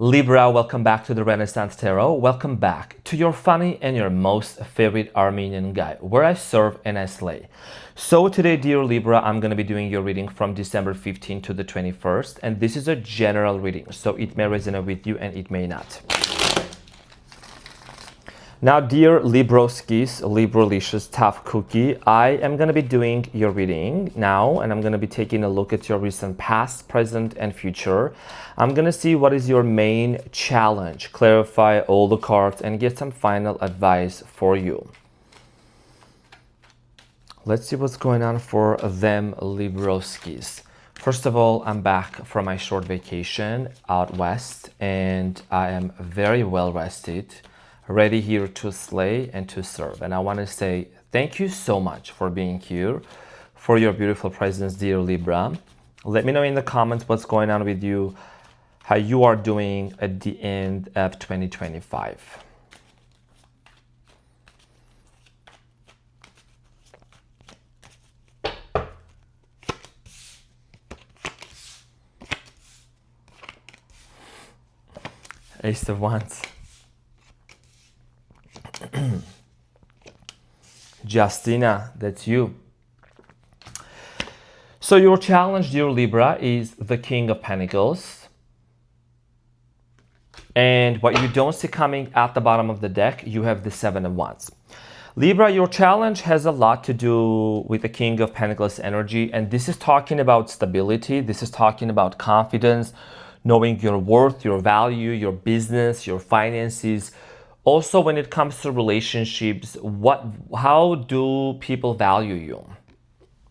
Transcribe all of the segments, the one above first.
Libra, welcome back to the Renaissance Tarot. Welcome back to your funny and your most favorite Armenian guy, where I serve and I slay. So today, dear Libra, I'm going to be doing your reading from December 15th to the 21st. And this is a general reading, so it may resonate with you and it may not. Now, dear Libroskis, Libralicious Tough Cookie, I am going to be doing your reading now, and I'm going to be taking a look at your recent past, present, and future. I'm going to see what is your main challenge, clarify all the cards, and get some final advice for you. Let's see what's going on for them Libroskis. First of all, I'm back from my short vacation out west, and I am very well rested, ready here to slay and to serve. And I want to say thank you so much for being here, for your beautiful presence, dear Libra. Let me know in the comments what's going on with you, how you are doing at the end of 2025. Ace of Wands. Justina, that's you. So your challenge, dear Libra, is the King of Pentacles. And what you don't see coming at the bottom of the deck, you have the Seven of Wands. Libra, your challenge has a lot to do with the King of Pentacles energy. And this is talking about stability. This is talking about confidence, knowing your worth, your value, your business, your finances. Also, when it comes to relationships, how do people value you?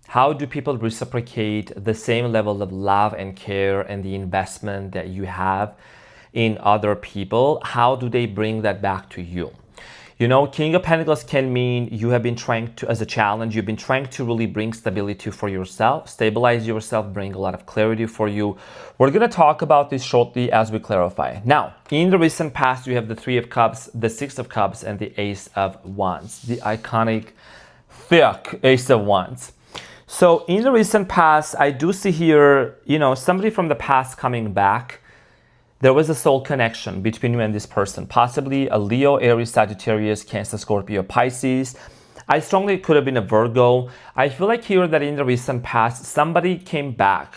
How do people reciprocate the same level of love and care and the investment that you have in other people? How do they bring that back to you? You know, King of Pentacles can mean you have been trying to, as a challenge, you've been trying to really bring stability for yourself, stabilize yourself, bring a lot of clarity for you. We're going to talk about this shortly as we clarify. Now, in the recent past, you have the Three of Cups, the Six of Cups, and the Ace of Wands, the iconic, thick Ace of Wands. So in the recent past, I do see here, you know, somebody from the past coming back. There was a soul connection between you and this person, possibly a Leo, Aries, Sagittarius, Cancer, Scorpio, Pisces. I strongly could have been a Virgo. I feel like here that in the recent past, somebody came back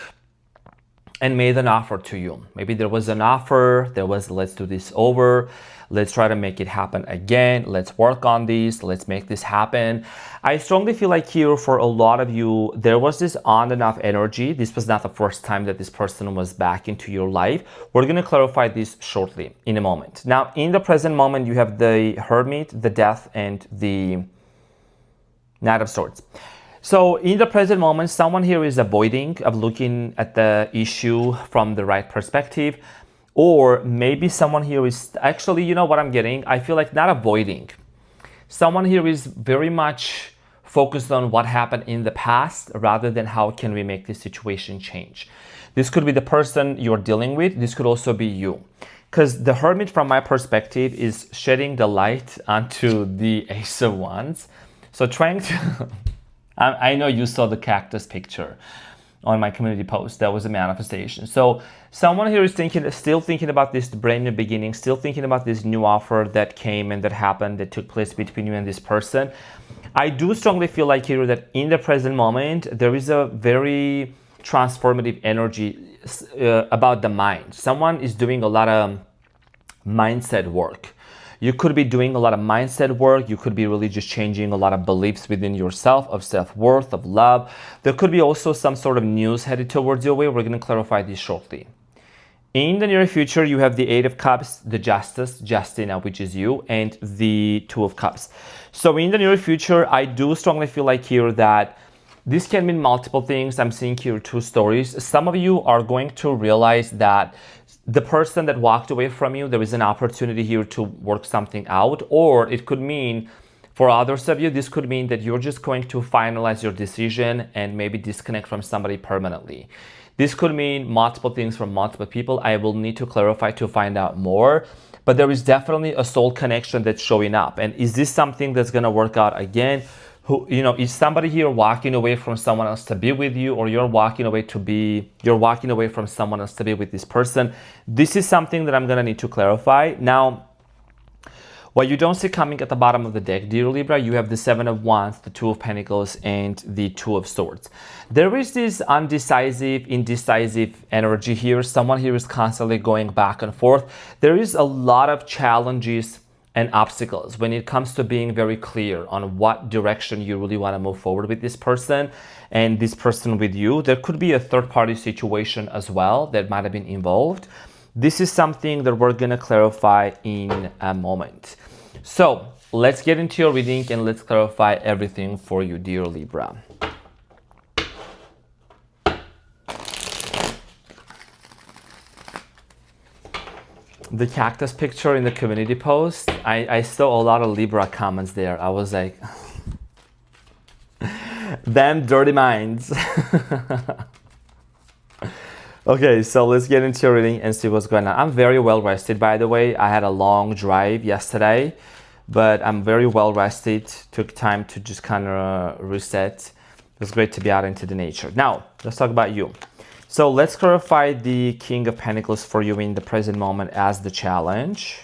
and made an offer to you. Maybe there was an offer, there was, let's do this over. Let's try to make it happen again. Let's work on this. Let's make this happen. I strongly feel like here for a lot of you, there was this on and off energy. This was not the first time that this person was back into your life. We're going to clarify this shortly in a moment. Now, in the present moment, you have the Hermit, the Death, and the Knight of Swords. So in the present moment, someone here is avoiding of looking at the issue from the right perspective. Or maybe someone here is actually, you know what I'm getting? I feel like not avoiding. Someone here is very much focused on what happened in the past rather than how can we make this situation change. This could be the person you're dealing with. This could also be you. Because the Hermit, from my perspective, is shedding the light onto the Ace of Wands. So trying to... I know you saw the cactus picture on my community post. That was a manifestation. So someone here is still thinking about this brand new beginning, still thinking about this new offer that came and that happened, that took place between you and this person. I do strongly feel like here that in the present moment, there is a very transformative energy about the mind. Someone is doing a lot of mindset work. You could be doing a lot of mindset work. You could be really just changing a lot of beliefs within yourself, of self-worth, of love. There could be also some sort of news headed towards your way. We're going to clarify this shortly. In the near future, you have the Eight of Cups, the Justice, Justina, which is you, and the Two of Cups. So in the near future, I do strongly feel like here that this can mean multiple things. I'm seeing here two stories. Some of you are going to realize that the person that walked away from you, there is an opportunity here to work something out. Or it could mean, for others of you, this could mean that you're just going to finalize your decision and maybe disconnect from somebody permanently. This could mean multiple things from multiple people. I will need to clarify to find out more. But there is definitely a soul connection that's showing up. And is this something that's going to work out again? who, is somebody here walking away from someone else to be with you, or you're walking away from someone else to be with this person? This is something that I'm going to need to clarify. Now, what you don't see coming at the bottom of the deck, dear Libra, you have the Seven of Wands, the Two of Pentacles, and the Two of Swords. There is this indecisive energy here. Someone here is constantly going back and forth. There is a lot of challenges and obstacles when it comes to being very clear on what direction you really want to move forward with this person and this person with you. There could be a third-party situation as well that might have been involved. This is something that we're going to clarify in a moment. So let's get into your reading and let's clarify everything for you, dear Libra. The cactus picture in the community post, I saw a lot of Libra comments there. I was like, them dirty minds. Okay, so let's get into your reading and see what's going on. I'm very well rested, by the way. I had a long drive yesterday, but I'm very well rested. Took time to just kind of reset. It was great to be out into the nature. Now, let's talk about you. So let's clarify the King of Pentacles for you in the present moment as the challenge.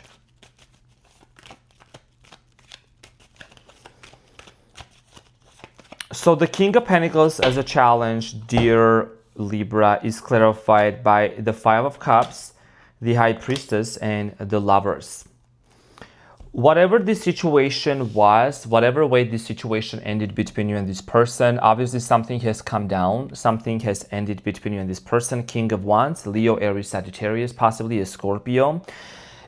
So the King of Pentacles as a challenge, dear Libra, is clarified by the Five of Cups, the High Priestess, and the Lovers. Whatever the situation was, whatever way this situation ended between you and this person, obviously something has come down, something has ended between you and this person. King of Wands, Leo, Aries, Sagittarius, possibly a Scorpio.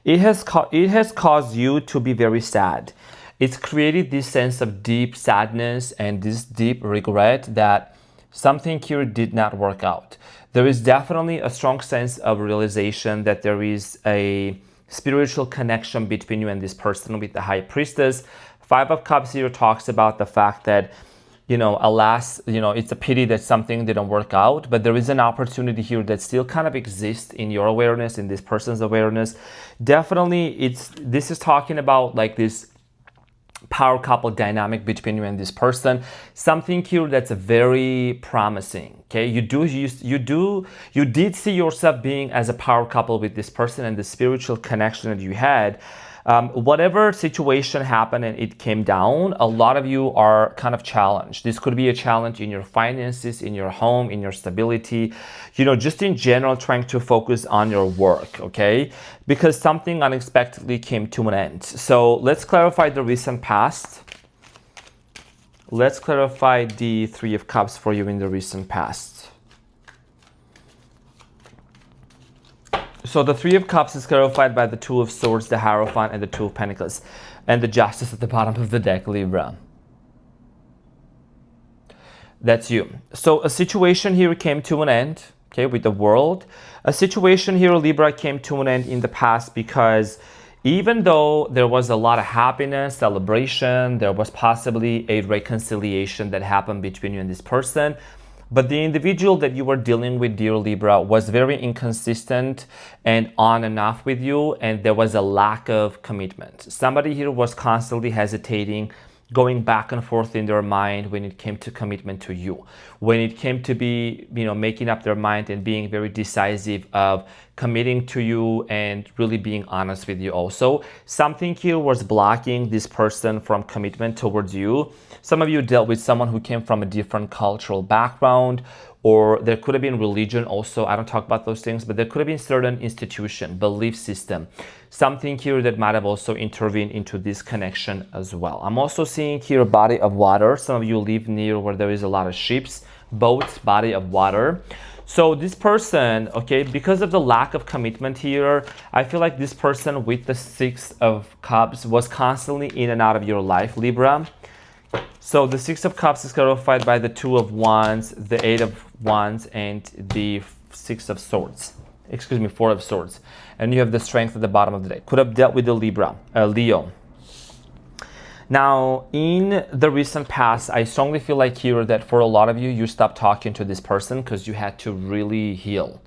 It has caused you to be very sad. It's created this sense of deep sadness and this deep regret that something here did not work out. There is definitely a strong sense of realization that there is a spiritual connection between you and this person with the High Priestess. Five of Cups here talks about the fact that, alas, it's a pity that something didn't work out, but there is an opportunity here that still kind of exists in your awareness, in this person's awareness. Definitely, this is talking about like this power couple dynamic between you and this person, something here that's very promising. Okay, you did see yourself being as a power couple with this person and the spiritual connection that you had. Whatever situation happened and it came down, a lot of you are kind of challenged. This could be a challenge in your finances, in your home, in your stability, just in general, trying to focus on your work, okay? Because something unexpectedly came to an end. So let's clarify the recent past. Let's clarify the Three of Cups for you in the recent past. So the Three of Cups is clarified by the Two of Swords, the Hierophant, and the Two of Pentacles, and the Justice at the bottom of the deck, Libra. That's you. So a situation here came to an end, okay, with the World. A situation here, Libra, came to an end in the past because even though there was a lot of happiness, celebration, there was possibly a reconciliation that happened between you and this person, but the individual that you were dealing with, dear Libra, was very inconsistent and on and off with you, and there was a lack of commitment. Somebody here was constantly hesitating, going back and forth in their mind when it came to commitment to you. When it came to be, making up their mind and being very decisive of committing to you and really being honest with you also. Something here was blocking this person from commitment towards you. Some of you dealt with someone who came from a different cultural background, or there could have been religion also. I don't talk about those things, but there could have been certain institution, belief system, something here that might have also intervened into this connection as well. I'm also seeing here a body of water. Some of you live near where there is a lot of ships, boats, body of water. So this person, okay, because of the lack of commitment here, I feel like this person with the Six of Cups was constantly in and out of your life, Libra. So the Six of Cups is clarified by the Two of Wands, the Eight of Wands, and the Six of Swords. Excuse me, Four of Swords. And you have the Strength at the bottom of the deck. Could have dealt with the Leo. Now, in the recent past, I strongly feel like here that for a lot of you, you stopped talking to this person because you had to really heal.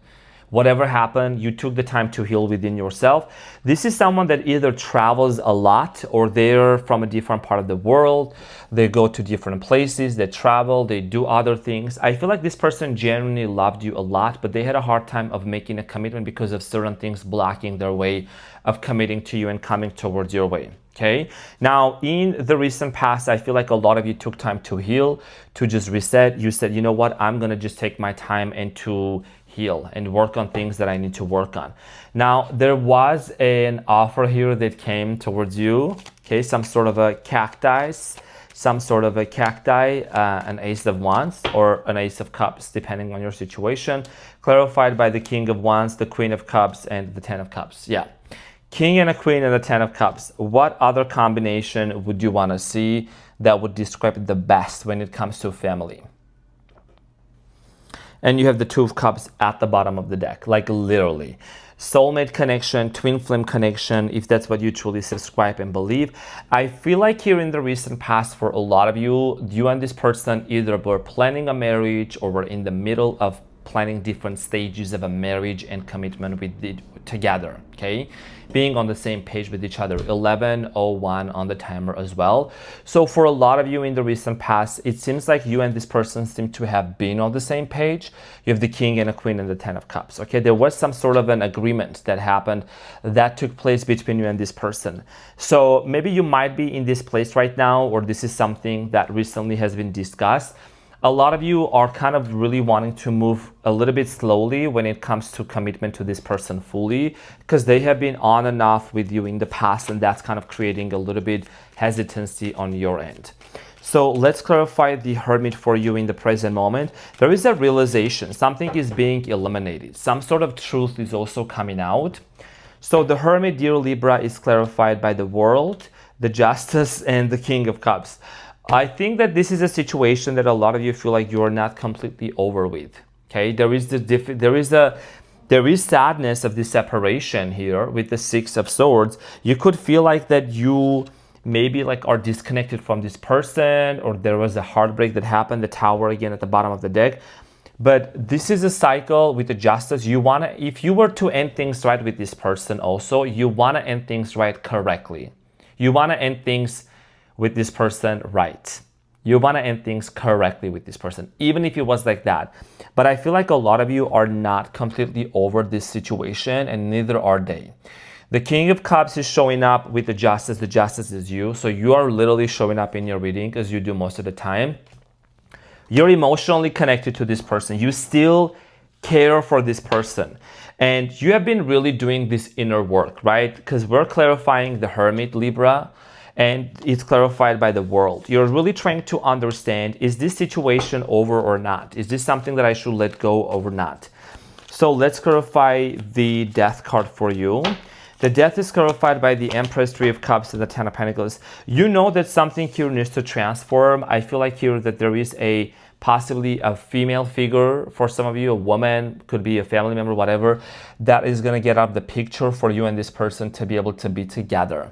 Whatever happened, you took the time to heal within yourself. This is someone that either travels a lot or they're from a different part of the world. They go to different places, they travel, they do other things. I feel like this person genuinely loved you a lot, but they had a hard time of making a commitment because of certain things blocking their way of committing to you and coming towards your way. Okay, now in the recent past, I feel like a lot of you took time to heal, to just reset. You said, you know what, I'm gonna just take my time and to heal and work on things that I need to work on. Now, there was an offer here that came towards you, okay, some sort of a cacti, an ace of wands or an ace of cups, depending on your situation, clarified by the king of wands, the queen of cups, and the 10 of cups. Yeah. King and a queen and the 10 of cups. What other combination would you want to see that would describe it the best when it comes to family? And you have the 2 of cups at the bottom of the deck, like literally. Soulmate connection, twin flame connection, if that's what you truly subscribe and believe. I feel like here in the recent past, for a lot of you, you and this person either were planning a marriage or were in the middle of planning different stages of a marriage and commitment with it together, okay? Being on the same page with each other. 11:01 on the timer as well. So for a lot of you in the recent past, it seems like you and this person seem to have been on the same page. You have the king and a queen and the 10 of cups, okay? There was some sort of an agreement that happened that took place between you and this person. So maybe you might be in this place right now, or this is something that recently has been discussed. A lot of you are kind of really wanting to move a little bit slowly when it comes to commitment to this person fully, because they have been on and off with you in the past, and that's kind of creating a little bit hesitancy on your end. So let's clarify the Hermit for you in the present moment. There is a realization, something is being eliminated. Some sort of truth is also coming out. So the Hermit, dear Libra, is clarified by the World, the Justice, and the King of Cups. I think that this is a situation that a lot of you feel like you're not completely over with. Okay, there is sadness of the separation here with the 6 of Swords. You could feel like that you maybe like are disconnected from this person, or there was a heartbreak that happened, the Tower again at the bottom of the deck. But this is a cycle with the Justice. You want to, if you were to end things right with this person also, you want to end things right correctly. You want to end things with this person right. You want to end things correctly with this person, even if it was like that. But I feel like a lot of you are not completely over this situation, and neither are they. The King of Cups is showing up with the Justice. The Justice is you. So you are literally showing up in your reading, as you do most of the time. You're emotionally connected to this person. You still care for this person. And you have been really doing this inner work, right? Because we're clarifying the Hermit, Libra, and it's clarified by the World. You're really trying to understand, is this situation over or not? Is this something that I should let go or not? So let's clarify the Death card for you. The Death is clarified by the Empress, 3 of Cups, and the 10 of Pentacles. You know that something here needs to transform. I feel like here that there is possibly a female figure for some of you, a woman, could be a family member, whatever, that is going to get out of the picture for you and this person to be able to be together.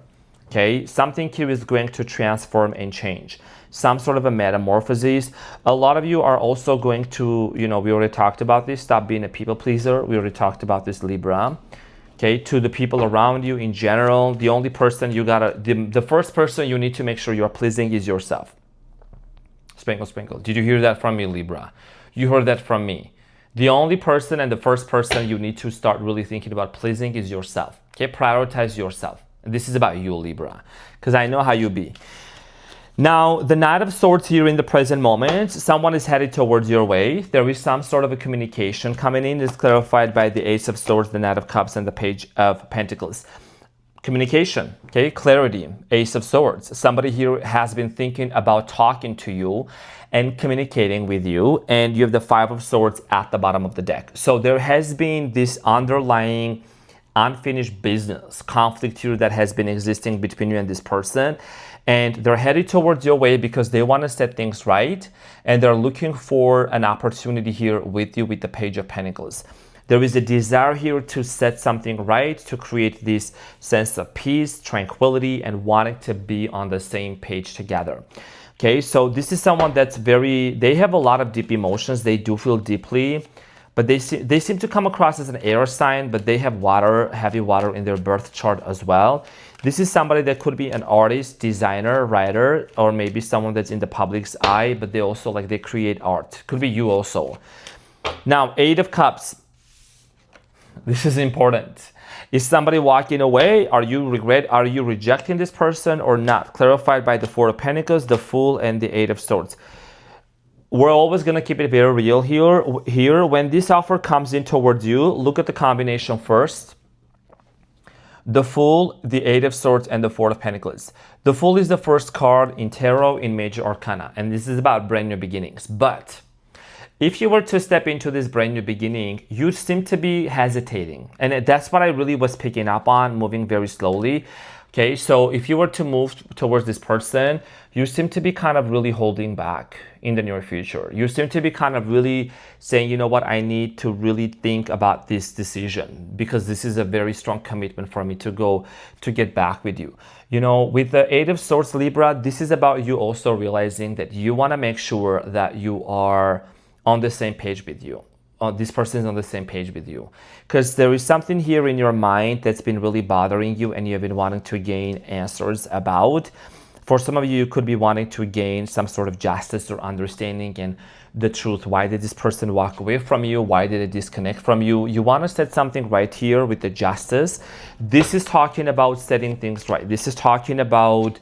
Okay, something here is going to transform and change. Some sort of a metamorphosis. A lot of you are also going to, we already talked about this, stop being a people pleaser. We already talked about this, Libra. Okay, to the people around you in general, the only person the first person you need to make sure you're pleasing is yourself. Sprinkle, sprinkle. Did you hear that from me, Libra? You heard that from me. The only person and the first person you need to start really thinking about pleasing is yourself. Okay, prioritize yourself. And this is about you, Libra, because I know how you be. Now, the Knight of Swords here in the present moment, someone is headed towards your way. There is some sort of a communication coming in. It's clarified by the Ace of Swords, the Knight of Cups, and the Page of Pentacles. Communication, okay, clarity, Ace of Swords. Somebody here has been thinking about talking to you and communicating with you, and you have the 5 of Swords at the bottom of the deck. So there has been this underlying unfinished business conflict here that has been existing between you and this person, and they're headed towards your way because they want to set things right, and they're looking for an opportunity here with you with the Page of Pentacles. There is a desire here to set something right, to create this sense of peace, tranquility, and wanting to be on the same page together. Okay, so this is someone that's they have a lot of deep emotions. They do feel deeply, but they seem to come across as an air sign, but they have water, heavy water in their birth chart as well. This is somebody that could be an artist, designer, writer, or maybe someone that's in the public's eye, but they also they create art. Could be you also. Now, Eight of Cups. This is important. Is somebody walking away? Are you rejecting this person or not? Clarified by the Four of Pentacles, the Fool, and the Eight of Swords. We're always going to keep it very real here. When this offer comes in towards you, look at the combination first. The Fool, the Eight of Swords, and the Four of Pentacles. The Fool is the first card in Tarot in Major Arcana, and this is about brand new beginnings. But if you were to step into this brand new beginning, you seem to be hesitating. And that's what I really was picking up on, moving very slowly. Okay, so if you were to move towards this person, you seem to be kind of really holding back in the near future. You seem to be kind of really saying, you know what, I need to really think about this decision because this is a very strong commitment for me to get back with you. You know, with the Eight of Swords, Libra, this is about you also realizing that you want to make sure that you are on the same page with you. This person is on the same page with you, because there is something here in your mind that's been really bothering you and you've been wanting to gain answers about. For some of you could be wanting to gain some sort of justice or understanding and the truth. Why did this person walk away from you? Why did it disconnect from you? You want to set something right here with the justice. This is talking about setting things right. This is talking about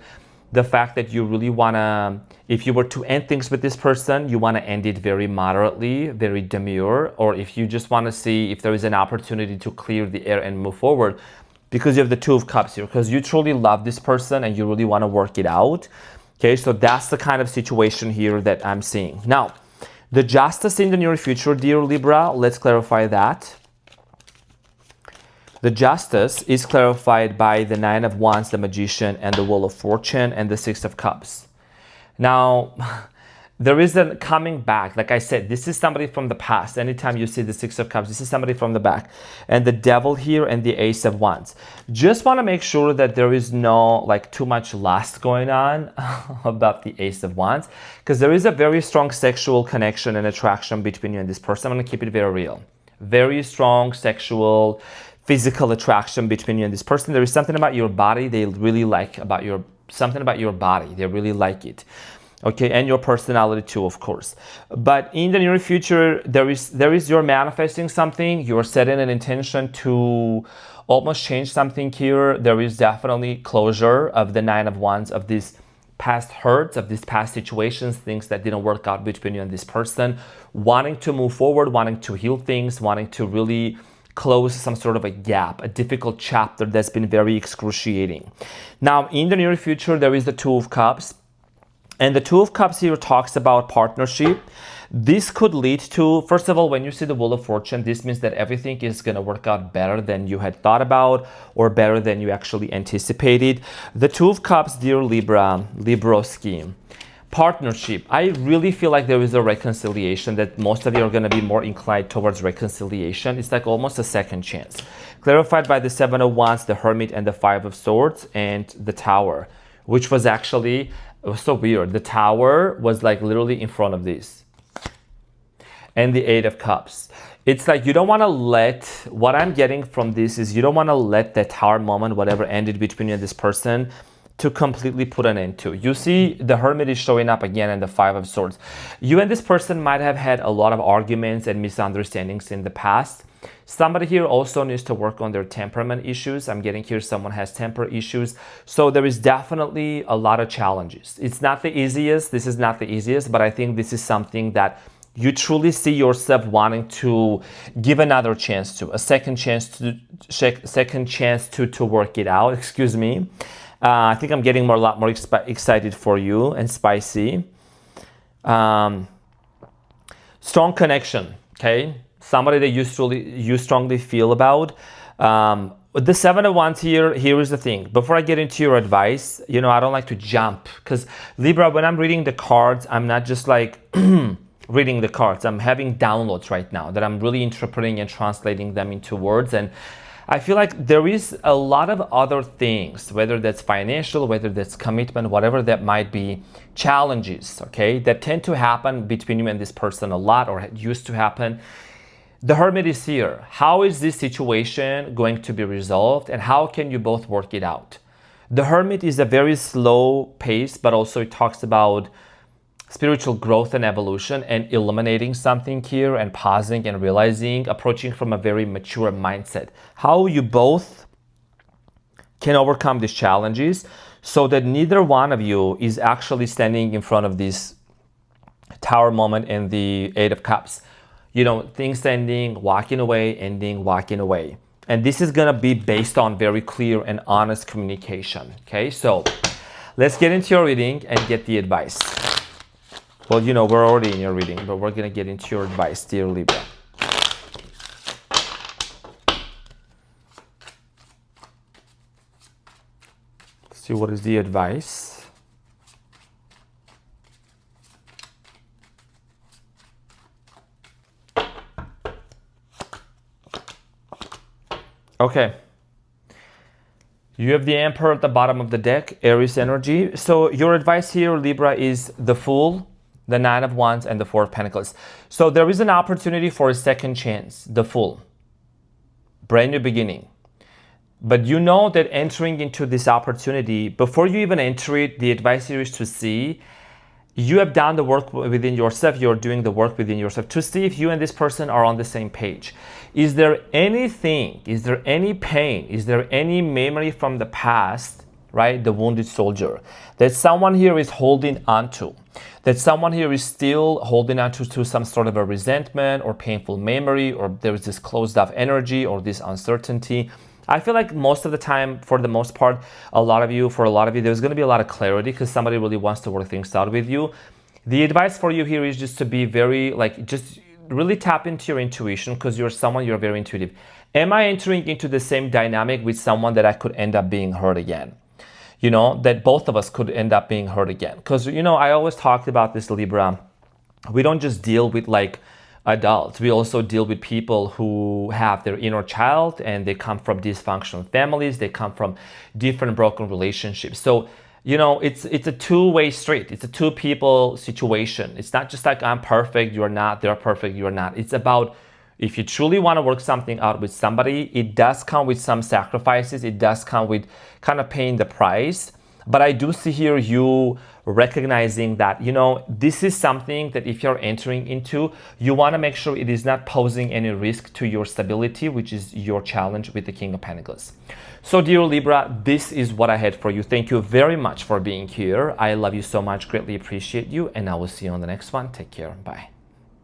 the fact that you really want to, if you were to end things with this person, you want to end it very moderately, very demure, or if you just want to see if there is an opportunity to clear the air and move forward, because you have the Two of Cups here, because you truly love this person and you really want to work it out. Okay, so that's the kind of situation here that I'm seeing. Now, the justice in the near future, dear Libra, let's clarify that. The justice is clarified by the Nine of Wands, the Magician, and the Wheel of Fortune, and the Six of Cups. Now, there is a coming back. Like I said, this is somebody from the past. Anytime you see the Six of Cups, this is somebody from the back. And the Devil here and the Ace of Wands. Just want to make sure that there is no too much lust going on about the Ace of Wands, because there is a very strong sexual connection and attraction between you and this person. I'm going to keep it very real. Very strong sexual, physical attraction between you and this person. There is something about your body they really like, something about your body. They really like it. Okay, and your personality too, of course. But in the near future, there is you're manifesting something. You're setting an intention to almost change something here. There is definitely closure of the Nine of Wands, of these past hurts, of these past situations, things that didn't work out between you and this person. Wanting to move forward, wanting to heal things, wanting to really close some sort of a gap, a difficult chapter that's been very excruciating. Now, in the near future, there is the Two of Cups. And the Two of Cups here talks about partnership. This could lead to, first of all, when you see the Wheel of Fortune, this means that everything is going to work out better than you had thought about or better than you actually anticipated. The Two of Cups, dear Libra scheme. Partnership. I really feel like there is a reconciliation, that most of you are going to be more inclined towards reconciliation. It's like almost a second chance. Clarified by the Seven of Wands, the Hermit, and the Five of Swords, and the Tower, which was actually, it was so weird. The Tower was literally in front of this. And the Eight of Cups. It's like you don't want to let, what I'm getting from this is you don't want to let that Tower moment, whatever ended between you and this person, to completely put an end to. You see the Hermit is showing up again in the Five of Swords. You and this person might have had a lot of arguments and misunderstandings in the past. Somebody here also needs to work on their temperament issues. I'm getting here someone has temper issues. So there is definitely a lot of challenges. It's not the easiest. This is not the easiest, but I think this is something that you truly see yourself wanting to give another chance to, a second chance to work it out. Excuse me. I think I'm getting a lot more excited for you and spicy. Strong connection, okay? Somebody that you strongly feel about. The Seven of Wands here is the thing. Before I get into your advice, I don't like to jump, because Libra, when I'm reading the cards, I'm not just reading the cards. I'm having downloads right now that I'm really interpreting and translating them into words. And I feel like there is a lot of other things, whether that's financial, whether that's commitment, whatever that might be, challenges, okay, that tend to happen between you and this person a lot, or used to happen. The Hermit is here. How is this situation going to be resolved, and how can you both work it out? The Hermit is a very slow pace, but also it talks about spiritual growth and evolution and eliminating something here and pausing and realizing, approaching from a very mature mindset. How you both can overcome these challenges so that neither one of you is actually standing in front of this Tower moment and the Eight of Cups. You know, things ending, walking away, ending, walking away. And this is going to be based on very clear and honest communication. Okay, so let's get into your reading and get the advice. Well, you know, we're already in your reading, but we're going to get into your advice, dear Libra. Let's see, what is the advice? Okay. You have the Emperor at the bottom of the deck, Aries energy. So your advice here, Libra, is the Fool, the Nine of Wands, and the Four of Pentacles. So there is an opportunity for a second chance, the Fool. Brand new beginning. But you know that entering into this opportunity, before you even enter it, the advice here is to see you have done the work within yourself, you're doing the work within yourself to see if you and this person are on the same page. Is there anything, is there any pain, is there any memory from the past, right? The wounded soldier, that someone here is holding on to, that someone here is still holding on to some sort of a resentment or painful memory, or there is this closed off energy or this uncertainty. I feel like most of the time, for the most part, for a lot of you, there's going to be a lot of clarity because somebody really wants to work things out with you. The advice for you here is just to be very, just really tap into your intuition because you're very intuitive. Am I entering into the same dynamic with someone that I could end up being hurt again? You know, that both of us could end up being hurt again. Because, you know, I always talked about this, Libra. We don't just deal with adults. We also deal with people who have their inner child and they come from dysfunctional families. They come from different broken relationships. So, you know, it's a two-way street. It's a two people situation. It's not just like I'm perfect, you're not, they're perfect, you're not. It's about if you truly want to work something out with somebody, it does come with some sacrifices. It does come with kind of paying the price. But I do see here you recognizing that, you know, this is something that if you're entering into, you want to make sure it is not posing any risk to your stability, which is your challenge with the King of Pentacles. So dear Libra, this is what I had for you. Thank you very much for being here. I love you so much, greatly appreciate you, and I will see you on the next one. Take care. Bye.